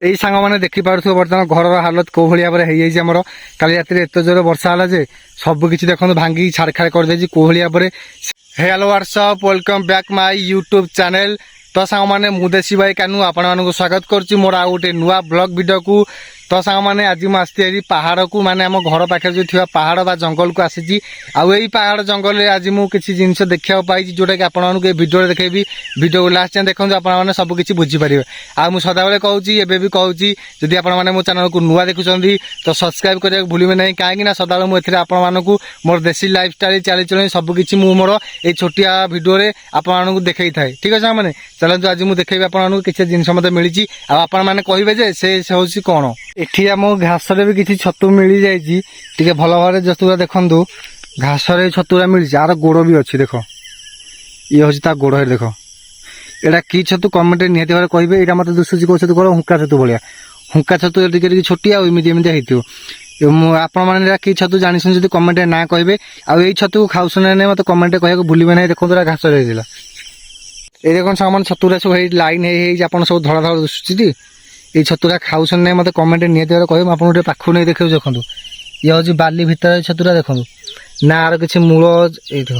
এই ସାଙ୍ଗମାନେ ଦେଖିପାରୁଥିବ ବର୍ତ୍ତମାନ ଘରର ହାଲତ କୋଉ ଭଳି ଭାବରେ ହେଇଯାଇଛି। ଆମର କାଲି ରାତିରେ ଏତେ ଜୋରେ ବର୍ଷା ହେଲା ଯେ ସବୁ କିଛି ଦେଖନ୍ତୁ ଭାଙ୍ଗିକି ଛାଡ଼ଖାଡ଼ କରିଦେଇଛି କୋଉ ଭଳି ଭାବରେ। ହ୍ୟାଲୋ ହ୍ୱାଟ୍ସଅପ୍, ୱେଲକମ୍ ବ୍ୟାକ୍ ମାଇ ୟୁଟ୍ୟୁବ୍ ଚ୍ୟାନେଲ୍। ତ ସାଙ୍ଗମାନେ ମୁଁ ଦେଶୀ ଭାଇ କାନୁ ଆପଣମାନଙ୍କୁ ସ୍ୱାଗତ କରୁଛି ମୋର ଆଉ ଗୋଟେ ନୂଆ ବ୍ଲଗ୍ ଭିଡ଼ିଓକୁ। ତ ସାଙ୍ଗମାନେ ଆଜି ମୁଁ ଆସିଛି ପାହାଡ଼କୁ, ମାନେ ଆମ ଘର ପାଖରେ ଯେଉଁ ଥିବା ପାହାଡ଼ ବା ଜଙ୍ଗଲକୁ ଆସିଛି। ଆଉ ଏଇ ପାହାଡ଼ ଜଙ୍ଗଲରେ ଆଜି ମୁଁ କିଛି ଜିନିଷ ଦେଖିବାକୁ ପାଇଛି ଯେଉଁଟାକି ଆପଣମାନଙ୍କୁ ଏ ଭିଡ଼ିଓରେ ଦେଖେଇବି। ଭିଡ଼ିଓକୁ ଲାଷ୍ଟ ଯାଏଁ ଦେଖନ୍ତୁ, ଆପଣମାନେ ସବୁ କିଛି ବୁଝିପାରିବେ। ଆଉ ମୁଁ ସଦାବେଳେ କହୁଛି, ଏବେ ବି କହୁଛି, ଯଦି ଆପଣମାନେ ମୋ ଚ୍ୟାନେଲକୁ ନୂଆ ଦେଖୁଛନ୍ତି ତ ସବସ୍କ୍ରାଇବ୍ କରିବାକୁ ଭୁଲିବେ ନାହିଁ। କାହିଁକି ନା ସଦାବେଳେ ମୁଁ ଏଥିରେ ଆପଣମାନଙ୍କୁ ମୋର ଦେଶୀ ଲାଇଫଷ୍ଟାଇଲ୍ ଚାଲିଚଳଣି ସବୁକିଛି ମୁଁ ମୋର এই ଛୋଟିଆ ଭିଡ଼ିଓରେ ଆପଣମାନଙ୍କୁ ଦେଖେଇଥାଏ। ଠିକ୍ ଅଛି ସାଙ୍ଗମାନେ, ଚାଲନ୍ତୁ ଆଜି ମୁଁ ଦେଖେଇବି ଆପଣମାନଙ୍କୁ କିଛି ଜିନିଷ ମୋତେ ମିଳିଛି। ଆଉ ଆପଣମାନେ କହିବେ ଯେ ସେ ହେଉଛି କ'ଣ। ଏଠି ଆମ ଘାସରେ ବି କିଛି ଛତୁ ମିଳିଯାଇଛି, ଟିକେ ଭଲ ଭାବରେ ଛତୁରା ଦେଖନ୍ତୁ। ଘାସରେ ଛତୁରା ମିଳିଛି, ଆର ଗୋଡ଼ ବି ଅଛି ଦେଖ, ଇଏ ହେଉଛି ତା ଗୋଡ଼। ଦେଖ ଏଇଟା କି ଛତୁ କମେଣ୍ଟରେ ନିହାତି ଭାବରେ କହିବେ। ଏଇଟା ମୋତେ ଦିଶୁଛି କେଉଁ ଛତୁ କହିବ, ହୁଙ୍କା ଛତୁ ଭଳିଆ। ହୁଙ୍କା ଛତୁ ଟିକେ ଟିକେ ଛୋଟିଆ ଆଉ ଏମିତି ହେଇଥିବ। ଆପଣମାନେ ଏଇଟା କି ଛତୁ ଜାଣିଛନ୍ତି ଯଦି କମେଣ୍ଟରେ ନାଁ କହିବେ। ଆଉ ଏଇ ଛତୁକୁ ଖାଉଛନ୍ତି ନା ନାହିଁ ମୋତେ କମେଣ୍ଟରେ କହିବାକୁ ଭୁଲିବେ ନାହିଁ। ଦେଖନ୍ତୁ ଏଇଟା ଘାସରେ ହେଇଥିଲା। এই দেখুন সামান ছতুরা সব এই লাইন ହେଇଯାଇଛି, ଆପଣ ସବୁ ଧଳା ଧଳା ଦିଶୁଛି ଟି। এই ଛତୁରା ଖାଉଛନ୍ତି ନାହିଁ ମୋତେ କମେଣ୍ଟରେ ନିହାତି ଭାବରେ କହିବେ। ମୁଁ ଆପଣଙ୍କୁ ଟିକେ ପାଖକୁ ନେଇ ଦେଖେଇବି। ଦେଖନ୍ତୁ ଇଏ ହେଉଛି ବାଲି ଭିତରେ ଛତୁରା। ଦେଖନ୍ତୁ ନା ଆର କିଛି ମୂଳ, ଏଇ ଦେଖ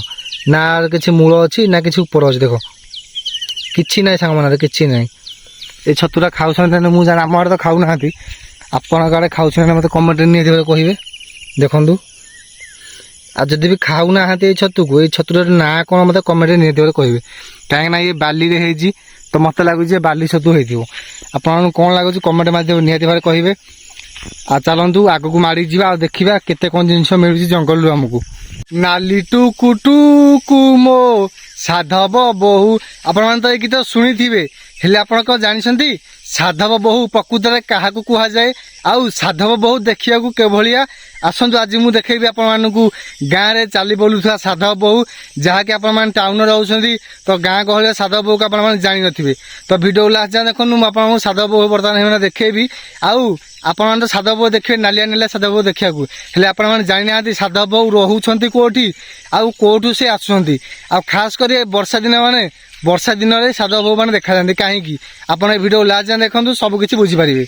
ନା ଆର କିଛି ମୂଳ ଅଛି ନା କିଛି ଉପର ଅଛି। ଦେଖ କିଛି ନାହିଁ ସାଙ୍ଗମାନେ, କିଛି ନାହିଁ। এই ଛତୁରା ଖାଉଛନ୍ତି ତାହେଲେ ମୁଁ ଜାଣି, ଆମ ଆଡ଼େ ତ ଖାଉନାହାନ୍ତି। ଆପଣଙ୍କ ଆଡ଼େ ଖାଉଛନ୍ତି ନା ମୋତେ କମେଣ୍ଟରେ ନିହାତି ଭାବରେ କହିବେ। ଦେଖନ୍ତୁ ଆଉ ଯଦି ବି ଖାଉନାହାନ୍ତି ଏଇ ଛତୁକୁ, ଏଇ ଛତୁର ନାଁ କ'ଣ ମୋତେ କମେଣ୍ଟରେ ନିହାତି ଭାବରେ କହିବେ। କାହିଁକିନା ଇଏ ବାଲିରେ ହେଇଛି ତ ମୋତେ ଲାଗୁଛି ଯେ ବାଲି ଛତୁ ହେଇଥିବ। ଆପଣମାନଙ୍କୁ କ'ଣ ଲାଗୁଛି କମେଣ୍ଟ ମାଧ୍ୟମରେ ନିହାତି ଭାବରେ କହିବେ। ଆଉ ଚାଲନ୍ତୁ ଆଗକୁ ମାଡ଼ି ଯିବା, ଆଉ ଦେଖିବା କେତେ କ'ଣ ଜିନିଷ ମିଳୁଛି ଜଙ୍ଗଲରୁ ଆମକୁ। ନାଲି ଟୁକୁ ଟୁକୁ ମୋ ସାଧବ ବୋହୁ, ଆପଣମାନେ ତ ଏଇ ଗୀତ ଶୁଣିଥିବେ, ହେଲେ ଆପଣ କ'ଣ ଜାଣିଛନ୍ତି ସାଧବ ବୋହୁ ପ୍ରକୃତରେ କାହାକୁ କୁହାଯାଏ? ଆଉ ସାଧବ ବୋହୁ ଦେଖିବାକୁ କିଭଳିଆ? ଆସନ୍ତୁ ଆଜି ମୁଁ ଦେଖେଇବି ଆପଣମାନଙ୍କୁ ଗାଁରେ ଚାଲି ବୁଲୁଥିବା ସାଧବ ବୋହୁ। ଯାହାକି ଆପଣମାନେ ଟାଉନରେ ରହୁଛନ୍ତି ତ ଗାଁ ଗହଳିରେ ସାଧବ ବୋହୁକୁ ଆପଣମାନେ ଜାଣିନଥିବେ। ତ ଭିଡ଼ିଓ ଲାଷ୍ଟ ଯାଏଁ ଦେଖନ୍ତୁ, ମୁଁ ଆପଣଙ୍କୁ ସାଧବ ବୋହୁ ବର୍ତ୍ତମାନ ହେଇମାନେ ଦେଖେଇବି। ଆଉ ଆପଣମାନେ ତ ସାଧବ ବୋହୁ ଦେଖିବେ, ନାଲିଆ ନାଲିଆ ସାଧବ ବୋହୁ ଦେଖିବାକୁ, ହେଲେ ଆପଣମାନେ ଜାଣିନାହାନ୍ତି ସାଧବ ବୋହୁ ରହୁଛନ୍ତି କେଉଁଠି ଆଉ କେଉଁଠୁ ସେ ଆସୁଛନ୍ତି। ଆଉ ଖାସ୍ କରି ବର୍ଷା ଦିନ, ମାନେ ବର୍ଷା ଦିନରେ ସାଧବ ବୋହୁ ମାନେ ଦେଖାଯାନ୍ତି କାହିଁକି, ଆପଣ ଏ ଭିଡ଼ିଓ ଲାଷ୍ଟ ଯାଏଁ ଦେଖନ୍ତୁ, ସବୁ କିଛି ବୁଝିପାରିବେ।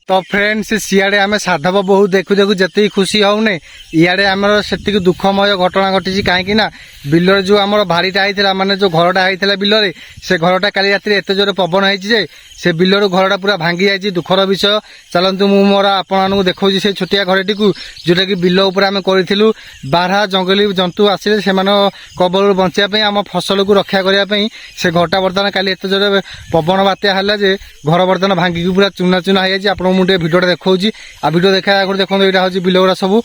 ତ ଫ୍ରେଣ୍ଡସ୍, ସିଆଡ଼େ ଆମେ ସାଧବ ବୋହୁ ଦେଖୁ ଦେଖୁ ଯେତିକି ଖୁସି ହଉନେ, ଇଆଡ଼େ ଆମର ସେତିକି ଦୁଃଖମୟ ଘଟଣା ଘଟିଛି। କାହିଁକି ନା ବିଲରେ ଯେଉଁ ଆମର ଭାଡ଼ିଟା ହେଇଥିଲା, ମାନେ ଯେଉଁ ଘରଟା ହେଇଥିଲା ବିଲରେ, ସେ ଘରଟା କାଲି ରାତିରେ ଏତେ ଜୋରେ ପବନ ହେଇଛି ଯେ ସେ ବିଲରୁ ଘରଟା ପୁରା ଭାଙ୍ଗି ଯାଇଛି। ଦୁଃଖର ବିଷୟ। ଚାଲନ୍ତୁ ମୁଁ ମୋର ଆପଣମାନଙ୍କୁ ଦେଖାଉଛି ସେଇ ଛୋଟିଆ ଘରଟିକୁ, ଯେଉଁଟାକି ବିଲ ଉପରେ ଆମେ କରିଥିଲୁ। ବାରହା ଜଙ୍ଗଲୀ ଜନ୍ତୁ ଆସିଲେ ସେମାନଙ୍କ କବଳରୁ ବଞ୍ଚିବା ପାଇଁ, ଆମ ଫସଲକୁ ରକ୍ଷା କରିବା ପାଇଁ ସେ ଘରଟା ବର୍ତ୍ତମାନ କାଲି ଏତେ ଜୋରେ ପବନ ବାତ୍ୟା ହେଲା ଯେ ଘର ବର୍ତ୍ତମାନ ଭାଙ୍ଗିକି ପୁରା ଚୁନା ଚୁନା ହେଇଯାଇଛି। ଆପଣଙ୍କୁ ମୁଁ ଟିକେ ଭିଡ଼ିଓଟା ଦେଖାଉଛି। ଆଉ ଭିଡ଼ିଓ ଦେଖା ଆଗରୁ ଦେଖନ୍ତୁ, ଏଇଟା ହେଉଛି ବିଲଗୁଡ଼ା ସବୁ।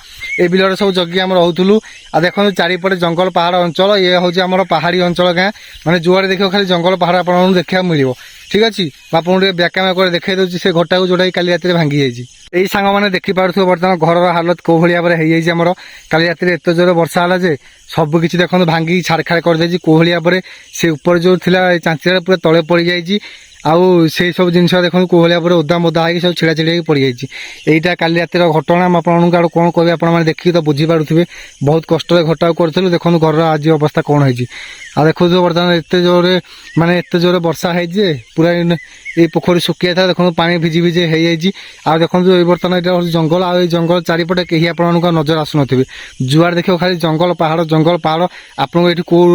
এই ବିଲରେ ସବୁ ଜଗି ଆମେ ରହୁଥିଲୁ। ଆଉ ଦେଖନ୍ତୁ ଚାରିପଟେ ଜଙ୍ଗଲ ପାହାଡ଼ ଅଞ୍ଚଳ, ଇଏ ହେଉଛି ଆମର ପାହାଡ଼ି ଅଞ୍ଚଳ ଗାଁ। ମାନେ ଯୁଆଡ଼େ ଦେଖିବ ଖାଲି ଜଙ୍ଗଲ ପାହାଡ଼ ଆପଣଙ୍କୁ ଦେଖିବାକୁ ମିଳିବ। ଠିକ୍ ଅଛି, ମୁଁ ଆପଣଙ୍କୁ ଟିକେ ବ୍ୟାକ୍ୟାମେରା କରି ଦେଖାଇ ଦେଉଛି ସେ ଘରଟାକୁ, ଯେଉଁଟାକି କାଲି ରାତିରେ ଭାଙ୍ଗି ଯାଇଛି। ଏଇ ସାଙ୍ଗମାନେ ଦେଖିପାରୁଥିବ ବର୍ତ୍ତମାନ ଘରର ହାଲତ କେଉଁ ଭଳି ଭାବରେ ହେଇଯାଇଛି। ଆମର କାଲି ରାତିରେ ଏତେ ଜୋରେ ବର୍ଷା ହେଲା ଯେ ସବୁ କିଛି ଦେଖନ୍ତୁ ଭାଙ୍ଗିକି ଛାଡ଼ଖାଡ଼ କରିଦେଇଛି କୋଉ ଭଳି ଭାବରେ। ସେ ଉପରେ ଯେଉଁ ଥିଲା ଚାଞ୍ଚିଟା ପୁରା ତଳେ ପଡ଼ିଯାଇଛି। ଆଉ ସେଇ ସବୁ ଜିନିଷ ଦେଖନ୍ତୁ କୋଉ ଭଳି ଭାବରେ ଓଦା ମୋଦା ହେଇକି ସବୁ ଛିଡ଼ା ଛିଡ଼ା ହେଇକି ପଡ଼ିଯାଇଛି। এইটা কালি রাতের ঘটনা। ମୁଁ ଆପଣଙ୍କୁ ଆଡ଼ୁ କ'ଣ କହିବି, ଆପଣମାନେ ଦେଖିକି ତ ବୁଝିପାରୁଥିବେ। ବହୁତ କଷ୍ଟରେ ଘରଟାକୁ କରିଥିଲୁ। ଦେଖନ୍ତୁ ଘରର ଆଜି ଅବସ୍ଥା କ'ଣ ହେଇଛି। ଆଉ ଦେଖୁଥିବ ବର୍ତ୍ତମାନ ଏତେ ଜୋରେ ବର୍ଷା ହେଇଛି ଯେ ପୁରା ଏଇ ପୋଖରୀ ଶୁଖି ଯାଇଥିଲା। ଦେଖନ୍ତୁ ପାଣି ଭିଜି ଭିଜି ହେଇଯାଇଛି। ଆଉ ଦେଖନ୍ତୁ ଏଇ ବର୍ତ୍ତମାନ ଏଇଟା ହେଉଛି ଜଙ୍ଗଲ, ଆଉ ଏଇ ଜଙ୍ଗଲ ଚାରିପଟେ କେହି ଆପଣମାନଙ୍କୁ ନଜର ଆସୁନଥିବେ। ଯୁଆଡ଼େ ଦେଖିବ ଖାଲି ଜଙ୍ଗଲ ପାହାଡ଼ ଆପଣଙ୍କୁ ଏଠି କୋଉ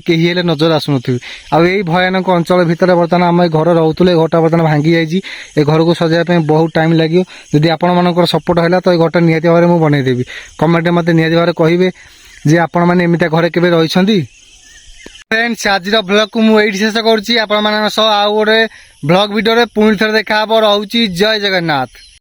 କେହି ହେଲେ ନଜର ଆସୁନଥିବେ। ଆଉ ଏଇ ଭୟାନକ ଅଞ୍ଚଳ ଭିତରେ ବର୍ତ୍ତମାନ ଆମେ ଘର ରହୁଥିଲେ, ଏ ଘରଟା ବର୍ତ୍ତମାନ ଭାଙ୍ଗି ଯାଇଛି। ଏ ଘରକୁ ସଜାଇବା ପାଇଁ ବହୁତ ଟାଇମ୍ ଲାଗିବ। ଯଦି ଆପଣମାନଙ୍କର ସପୋର୍ଟ ହେଲା ତ ଏ ଘରଟା ନିହାତି ଭାବରେ ମୁଁ ବନେଇଦେବି। କମେଣ୍ଟରେ ମୋତେ ନିହାତି ଭାବରେ କହିବେ ଯେ ଆପଣମାନେ ଏମିତିଆ ଘରେ କେବେ ରହିଛନ୍ତି। ଫ୍ରେଣ୍ଡସ୍, ଆଜିର ବ୍ଲଗକୁ ମୁଁ ଏଇଠି ଶେଷ କରୁଛି। ଆପଣମାନଙ୍କ ସହ ଆଉ ଗୋଟେ ବ୍ଲଗ ଭିଡ଼ିଓରେ ପୁଣି ଥରେ ଦେଖାହବ। ରହୁଛି, ଜୟ ଜଗନ୍ନାଥ।